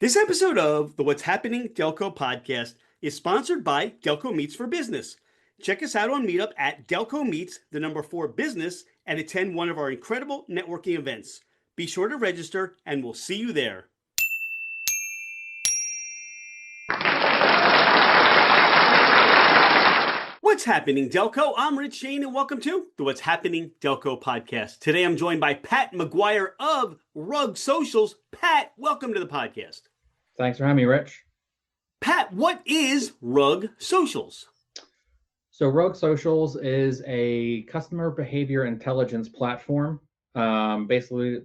This episode of the What's Happening Delco podcast is sponsored by Delco Meets for Business. Check us out on Meetup at Delco Meets, the number 4 business, and attend one of our incredible networking events. Be sure to register, and we'll see you there. What's happening, Delco? I'm Rich Shane, and welcome to the What's Happening Delco podcast. Today, I'm joined by Pat Maguire of Rug Socials. Pat, welcome to the podcast. Thanks for having me, Rich. Pat, what is Rug Socials? So Rug Socials is a customer behavior intelligence platform. Basically,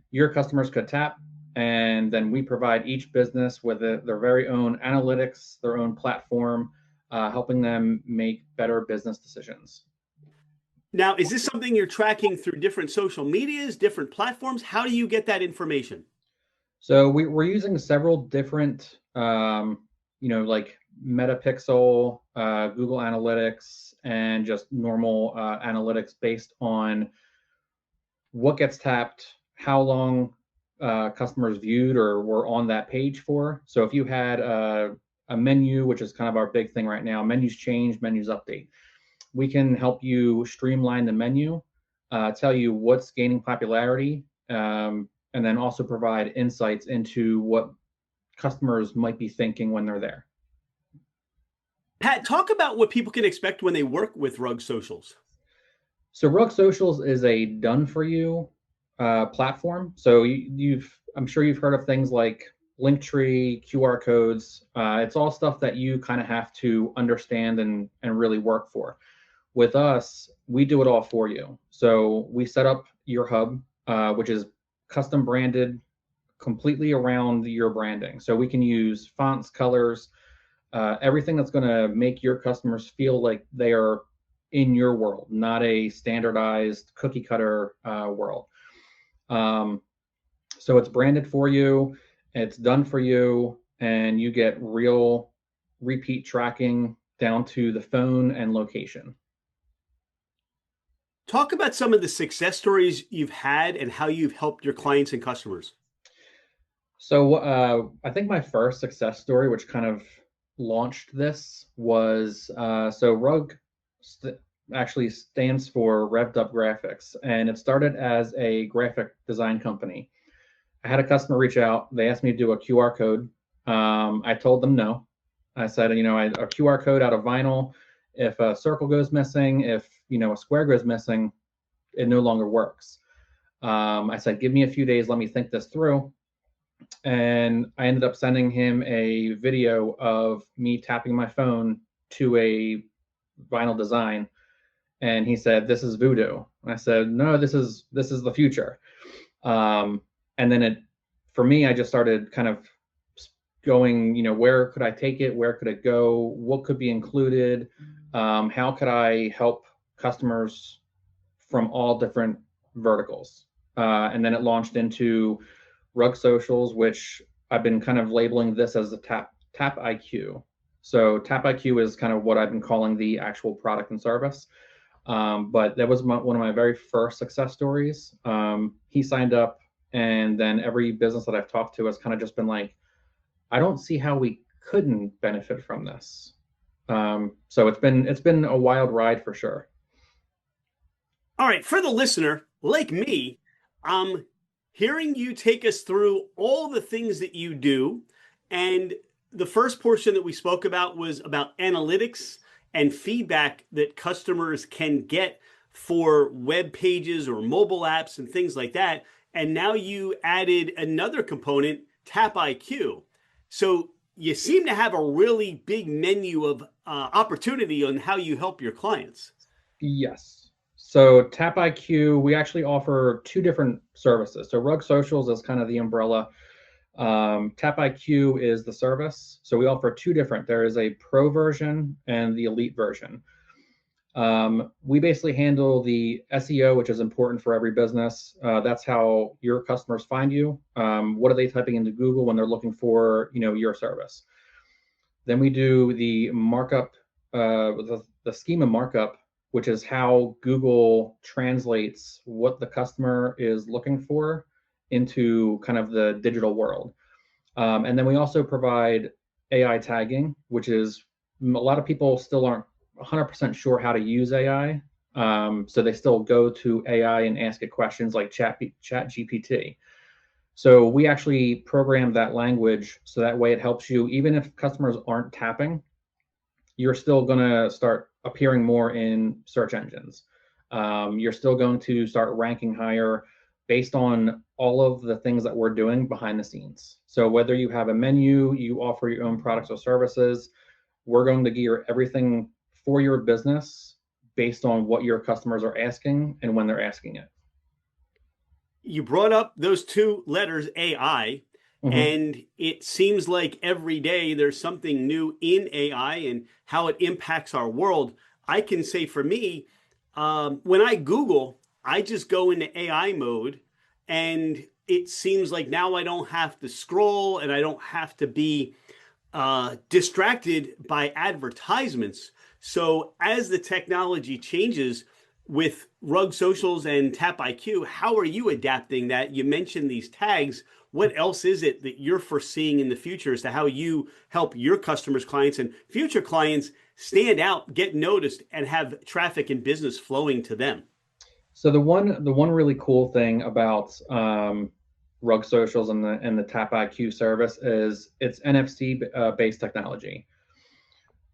your customers could tap, and then we provide each business with their very own analytics, their own platform, helping them make better business decisions. Now, is this something you're tracking through different social medias, different platforms? How do you get that information? So we're using several different, like Metapixel, Google Analytics, and just normal analytics based on what gets tapped, how long customers viewed or were on that page for. So if you had a menu, which is kind of our big thing right now, menus change, menus update, we can help you streamline the menu, tell you what's gaining popularity, and then also provide insights into what customers might be thinking when they're there. Pat, talk about what people can expect when they work with Rug Socials. So Rug Socials is a done-for-you platform. So I'm sure you've heard of things like Linktree, QR codes. It's all stuff that you kind of have to understand and really work for. With us, we do it all for you. So we set up your hub, which is custom branded completely around your branding. So we can use fonts, colors, everything that's going to make your customers feel like they are in your world, not a standardized cookie cutter world. So it's branded for you, it's done for you, and you get real repeat tracking down to the phone and location. Talk about some of the success stories you've had and how you've helped your clients and customers. So I think my first success story, which kind of launched this, was so Rug actually stands for Revved Up Graphics, and it started as a graphic design company. I had a customer reach out. They asked me to do a QR code. I told them no. I said, a QR code out of vinyl, if a circle goes missing, if a square goes missing, it no longer works. I said, give me a few days, let me think this through. And I ended up sending him a video of me tapping my phone to a vinyl design. And he said, this is voodoo. And I said, no, this is the future. And then for me, I just started kind of going, where could I take it? Where could it go? What could be included? How could I help customers from all different verticals? And then it launched into Rug Socials, which I've been kind of labeling this as the Tap IQ. So Tap IQ is kind of what I've been calling the actual product and service. But that was one of my very first success stories. He signed up, and then every business that I've talked to has kind of just been like, I don't see how we couldn't benefit from this. So it's been a wild ride for sure. All right, for the listener, like me, hearing you take us through all the things that you do, and the first portion that we spoke about was about analytics and feedback that customers can get for web pages or mobile apps and things like that. And now you added another component, Tap IQ. So you seem to have a really big menu of opportunity on how you help your clients. Yes. So Tap IQ, we actually offer two different services. So Rug Socials is kind of the umbrella. Tap IQ is the service. So we offer two different. There is a pro version and the elite version. We basically handle the SEO, which is important for every business. That's how your customers find you. What are they typing into Google when they're looking for, your service? Then we do the markup, the schema markup, which is how Google translates what the customer is looking for into kind of the digital world. And then we also provide AI tagging, which is a lot of people still aren't 100% sure how to use AI. So they still go to AI and ask it questions like Chat GPT. So we actually program that language so that way it helps you, even if customers aren't tapping, you're still going to start appearing more in search engines. You're still going to start ranking higher based on all of the things that we're doing behind the scenes. So whether you have a menu, you offer your own products or services, we're going to gear everything for your business based on what your customers are asking and when they're asking it. You brought up those two letters, AI, Mm-hmm. and it seems like every day there's something new in AI and how it impacts our world. I can say for me, when I Google, I just go into AI mode, and it seems like now I don't have to scroll and I don't have to be distracted by advertisements. So as the technology changes with Rug Socials and Tap IQ, how are you adapting that? You mentioned these tags. What else is it that you're foreseeing in the future as to how you help your customers, clients, and future clients stand out, get noticed, and have traffic and business flowing to them? So the one really cool thing about Rug Socials and the Tap IQ service is it's NFC based technology,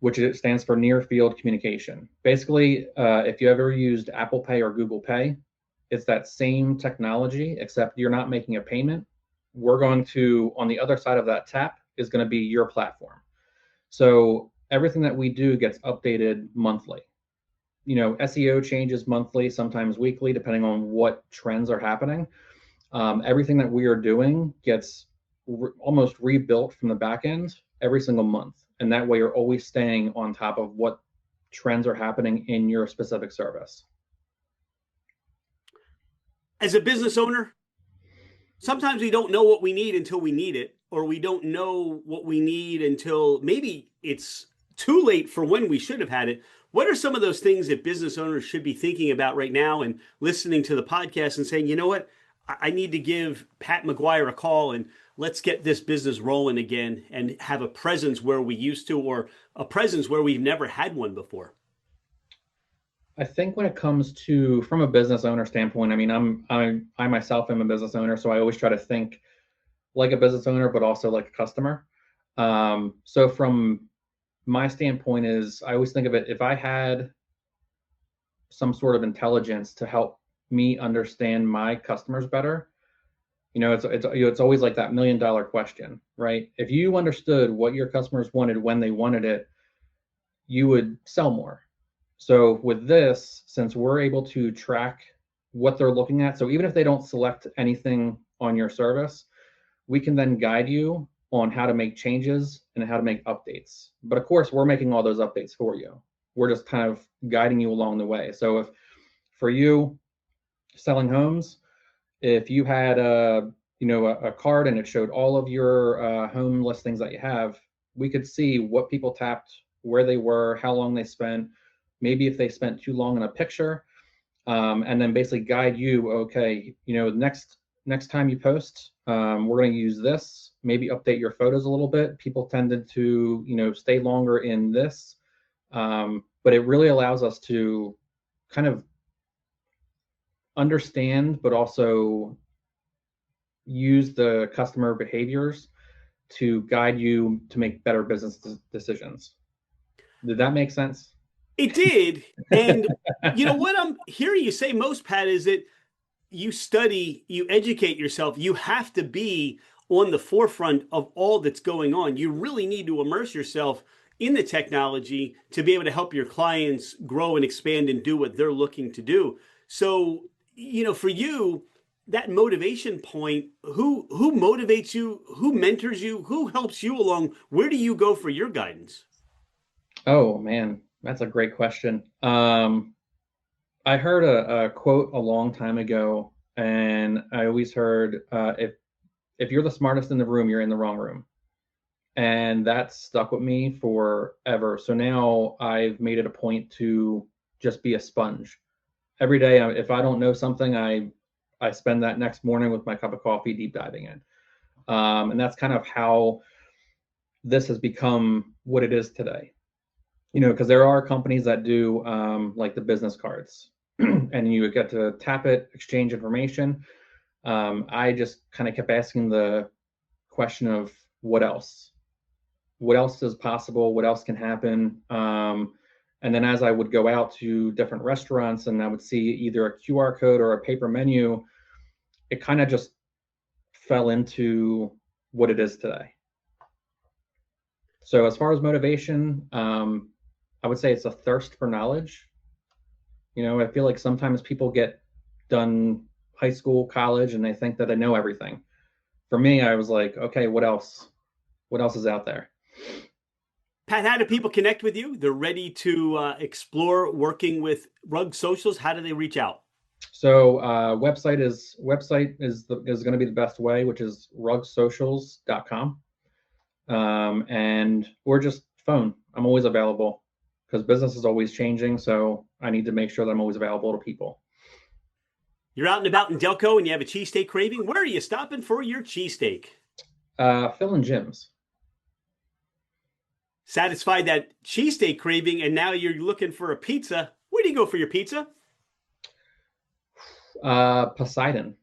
which it stands for Near Field Communication. Basically, if you ever used Apple Pay or Google Pay, it's that same technology, except you're not making a payment. We're going to, on the other side of that tap, is going to be your platform. So everything that we do gets updated monthly. SEO changes monthly, sometimes weekly, depending on what trends are happening. Everything that we are doing gets almost rebuilt from the back end every single month. And that way you're always staying on top of what trends are happening in your specific service. As a business owner, sometimes we don't know what we need until we need it, or we don't know what we need until maybe it's too late for when we should have had it. What are some of those things that business owners should be thinking about right now and listening to the podcast and saying, you know what, I need to give Pat Maguire a call and let's get this business rolling again and have a presence where we used to, or a presence where we've never had one before? I think when it comes to from a business owner standpoint, I mean, I myself am a business owner, so I always try to think like a business owner, but also like a customer. So from my standpoint is I always think of it, if I had some sort of intelligence to help me understand my customers better, it's always like that $1 million question, right? If you understood what your customers wanted when they wanted it, you would sell more. So with this, since we're able to track what they're looking at, so even if they don't select anything on your service, we can then guide you on how to make changes and how to make updates. But of course, we're making all those updates for you. We're just kind of guiding you along the way. So if for you selling homes, if you had a card and it showed all of your home listings that you have, we could see what people tapped, where they were, how long they spent, maybe if they spent too long in a picture, and then basically guide you. Okay, next time you post, we're going to use this. Maybe update your photos a little bit. People tended to stay longer in this, but it really allows us to kind of understand, but also use the customer behaviors to guide you to make better business decisions. Did that make sense? It did. And what I'm hearing you say most, Pat, is that you study, you educate yourself. You have to be on the forefront of all that's going on. You really need to immerse yourself in the technology to be able to help your clients grow and expand and do what they're looking to do. So, for you, that motivation point, who motivates you, who mentors you, who helps you along? Where do you go for your guidance? Oh man, that's a great question. I heard a quote a long time ago, and I always heard, if you're the smartest in the room, you're in the wrong room. And that stuck with me forever. So now I've made it a point to just be a sponge. Every day, if I don't know something, I I spend that next morning with my cup of coffee deep diving in. And that's kind of how this has become what it is today. Because there are companies that do like the business cards and you get to tap it, exchange information. I just kind of kept asking the question of what else? What else is possible? What else can happen? And then as I would go out to different restaurants and I would see either a QR code or a paper menu, it kind of just fell into what it is today. So as far as motivation, I would say it's a thirst for knowledge. I feel like sometimes people get done high school, college, and they think that they know everything. For me, I was like, okay, what else? What else is out there? Pat, how do people connect with you? They're ready to explore working with Rug Socials. How do they reach out? So website is going to be the best way, which is rugsocials.com. Or just phone. I'm always available because business is always changing. So I need to make sure that I'm always available to people. You're out and about in Delco and you have a cheesesteak craving. Where are you stopping for your cheesesteak? Phil and Jim's. Satisfied that cheesesteak craving, and now you're looking for a pizza. Where do you go for your pizza? Poseidon.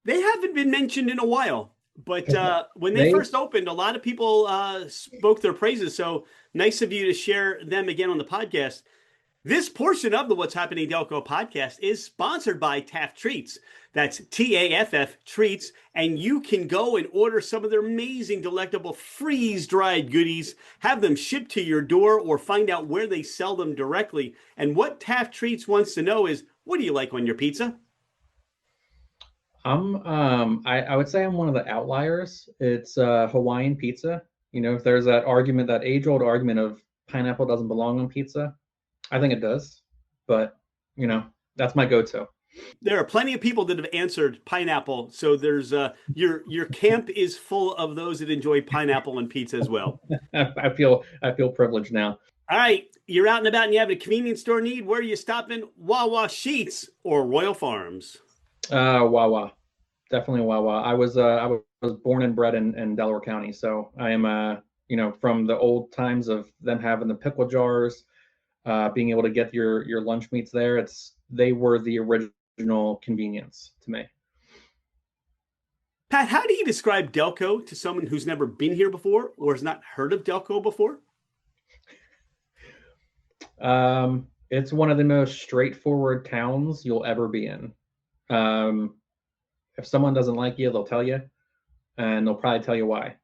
They haven't been mentioned in a while, but when they first opened, a lot of people spoke their praises. So nice of you to share them again on the podcast. This portion of the What's Happening Delco podcast is sponsored by Taft Treats. That's TAFF Treats. And you can go and order some of their amazing, delectable freeze-dried goodies, have them shipped to your door, or find out where they sell them directly. And what Taft Treats wants to know is, what do you like on your pizza? I would say I'm one of the outliers. It's Hawaiian pizza. If there's that argument, that age-old argument of pineapple doesn't belong on pizza, I think it does, but that's my go-to. There are plenty of people that have answered pineapple, so there's your camp is full of those that enjoy pineapple and pizza as well. I feel privileged now. All right, you're out and about and you have a convenience store need. Where are you stopping? Wawa Sheets or Royal Farms? Wawa, definitely Wawa. I was born and bred in Delaware County, so I am from the old times of them having the pickle jars. Being able to get your lunch meats there, they were the original convenience to me. Pat, how do you describe Delco to someone who's never been here before or has not heard of Delco before? It's one of the most straightforward towns you'll ever be in. If someone doesn't like you, they'll tell you, and they'll probably tell you why.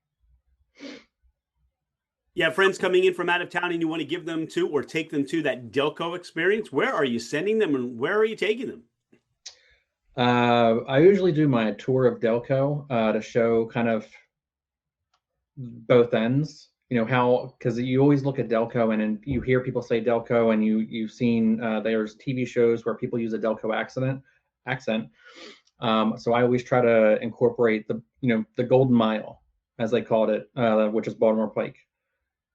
You have friends coming in from out of town and you want to give them to or take them to that Delco experience. Where are you sending them and where are you taking them? I usually do my tour of Delco to show kind of both ends. Because you always look at Delco and you hear people say Delco, and you've seen there's TV shows where people use a Delco accent. So I always try to incorporate the Golden Mile, as they called it, which is Baltimore Pike.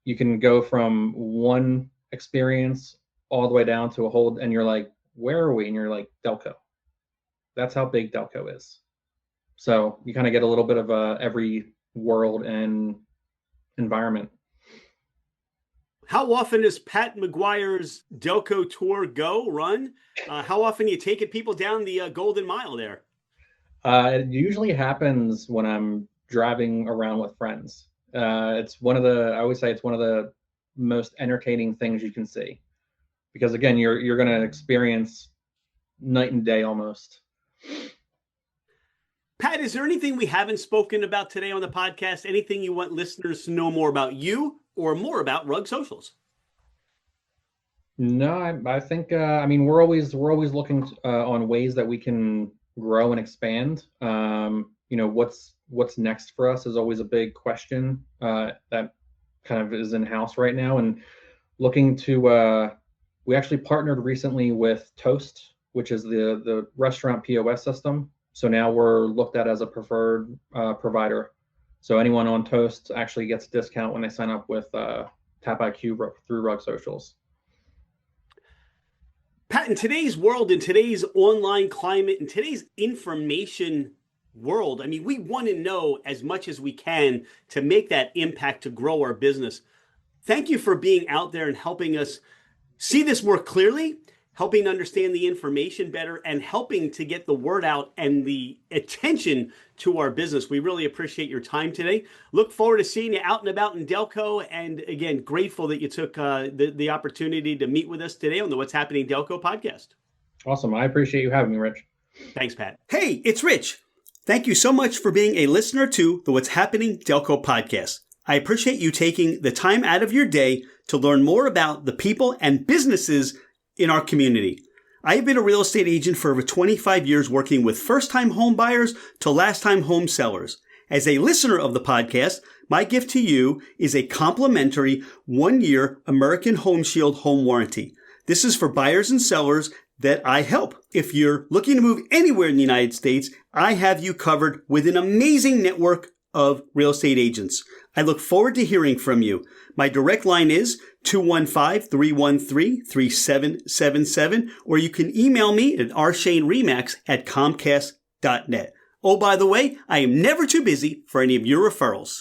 You can go from one experience all the way down to a whole, and you're like, where are we? And you're like, Delco. That's how big Delco is. So you kind of get a little bit of every world and environment. How often does Pat Maguire's Delco tour run? How often are you taking people down the Golden Mile there? It usually happens when I'm driving around with friends. I always say it's one of the most entertaining things you can see, because again, you're going to experience night and day almost. Pat, is there anything we haven't spoken about today on the podcast? Anything you want listeners to know more about you or more about Rug Socials? No, I think we're always looking on ways that we can grow and expand. What's next for us is always a big question that kind of is in house right now, and looking to we actually partnered recently with Toast, which is the restaurant POS system. So now we're looked at as a preferred provider. So anyone on Toast actually gets a discount when they sign up with TapIQ through Rug Socials. Pat, in today's world, in today's online climate, in today's information world, I mean, we want to know as much as we can to make that impact to grow our business. Thank you for being out there and helping us see this more clearly, helping understand the information better, and helping to get the word out and the attention to our business. We really appreciate your time today. Look forward to seeing you out and about in Delco. And again, grateful that you took the opportunity to meet with us today on the What's Happening Delco podcast. Awesome. I appreciate you having me, Rich. Thanks, Pat. Hey, it's Rich. Thank you so much for being a listener to the What's Happening Delco podcast. I appreciate you taking the time out of your day to learn more about the people and businesses in our community. I have been a real estate agent for over 25 years, working with first-time home buyers to last-time home sellers. As a listener of the podcast, my gift to you is a complimentary 1-year American Home Shield home warranty. This is for buyers and sellers that I help. If you're looking to move anywhere in the United States, I have you covered with an amazing network of real estate agents. I look forward to hearing from you. My direct line is 215-313-3777, or you can email me at rshaneremax@comcast.net. Oh, by the way, I am never too busy for any of your referrals.